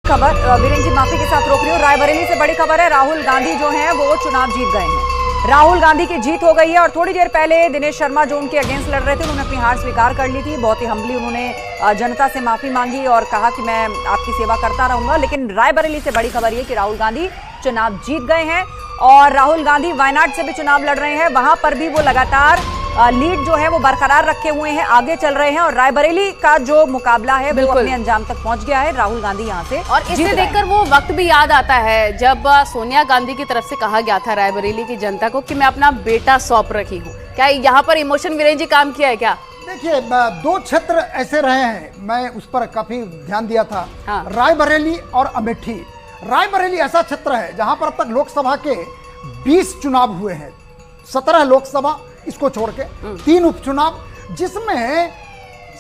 खबर वीरेंद्र जी माफी के साथ रोक रही हूँ। रायबरेली से बड़ी खबर है। राहुल गांधी जो हैं वो चुनाव जीत गए हैं। राहुल गांधी की जीत हो गई है और थोड़ी देर पहले दिनेश शर्मा जो उनके अगेंस्ट लड़ रहे थे उन्होंने अपनी हार स्वीकार कर ली थी। बहुत ही हम्बली उन्होंने जनता से माफी मांगी और कहा कि मैं आपकी सेवा करता रहूंगा। लेकिन रायबरेली से बड़ी खबर ये कि राहुल गांधी चुनाव जीत गए हैं और राहुल गांधी वायनाड से भी चुनाव लड़ रहे हैं। वहां पर भी वो लगातार लीड जो है वो बरकरार रखे हुए हैं, आगे चल रहे हैं और रायबरेली का जो मुकाबला है वो अपने अंजाम तक पहुंच गया है। राहुल गांधी यहां से और इसे देखकर वो वक्त भी याद आता है जब सोनिया गांधी की तरफ से कहा गया था रायबरेली की जनता को कि मैं अपना बेटा सौंप रखी हूँ। क्या यहाँ पर इमोशन वीरेंद्र जी काम किया है क्या? देखिए, दो क्षेत्र ऐसे रहे हैं, मैं उस पर काफी ध्यान दिया था। हाँ। रायबरेली और अमेठी। रायबरेली ऐसा क्षेत्र है जहां पर अब तक लोकसभा के 20 चुनाव हुए हैं, 17 लोकसभा इसको छोड़ के 3 उपचुनाव, जिसमें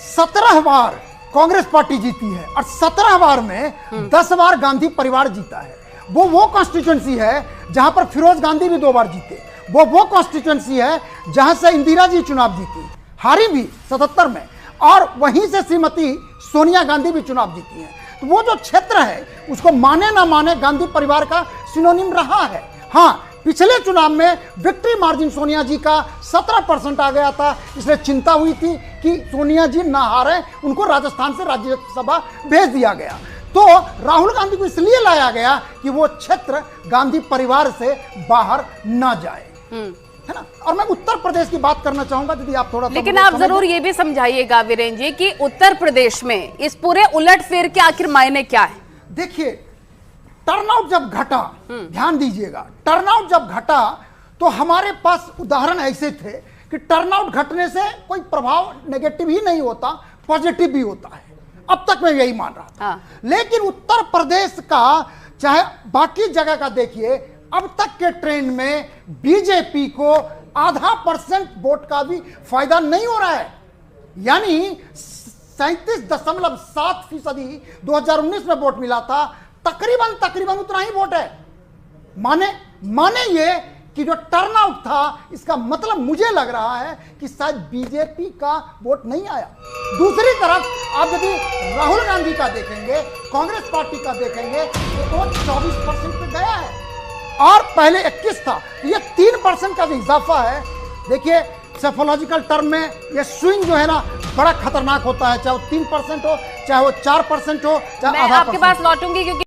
17 बार कांग्रेस पार्टी जीती है और 17 बार में 10 बार गांधी परिवार जीता है। वो कॉन्स्टिट्यूएंसी है जहां पर फिरोज गांधी भी 2 बार जीते। वो कॉन्स्टिट्यूएंसी है जहां से इंदिरा जी चुनाव जीती, हारी भी 77 में, और वहीं से श्रीमती सोनिया गांधी भी चुनाव जीती हैं। तो वो जो क्षेत्र है उसको माने ना माने गांधी परिवार का सिनोनिम रहा है। हाँ, पिछले चुनाव में विक्ट्री मार्जिन सोनिया जी का 17% आ गया था, इसलिए चिंता हुई थी कि सोनिया जी ना हारे, उनको राजस्थान से राज्यसभा भेज दिया गया। तो राहुल गांधी को इसलिए लाया गया कि वो क्षेत्र गांधी परिवार से बाहर ना जाए, है ना। और मैं उत्तर प्रदेश की बात करना चाहूंगा, यदि आप थोड़ा, लेकिन आप जरूर ये भी समझाइएगा वीरेंद्र जी कि उत्तर प्रदेश में इस पूरे उलटफेर के आखिर मायने क्या है? देखिए, टर्नआउट जब घटा, ध्यान दीजिएगा, टर्नआउट जब घटा तो हमारे पास उदाहरण ऐसे थे कि टर्नआउट घटने से कोई प्रभाव नेगेटिव ही नहीं होता, पॉजिटिव भी होता है। अब तक मैं यही मान रहा था। हाँ। लेकिन उत्तर प्रदेश का चाहे बाकी जगह का देखिए, अब तक के ट्रेंड में बीजेपी को आधा % वोट का भी फायदा नहीं हो रहा है। यानी 37.7% 2019 में वोट मिला था, तकरीबन उतना ही वोट है। माने ये कि जो टर्नआउट था, इसका मतलब मुझे लग रहा है कि शायद बीजेपी का वोट नहीं आया। दूसरी तरफ आप यदि राहुल गांधी का देखेंगे, कांग्रेस पार्टी का देखेंगे तो 24% पे गया है और पहले 21 था। ये 3% का जो इजाफा है, देखिए सेफोलॉजिकल टर्म में ये स्विंग जो है ना बड़ा खतरनाक होता है, चाहे वो 3% हो, चाहे वो 4% हो, चाहे मैं आधा आपके पास लौटूंगी क्योंकि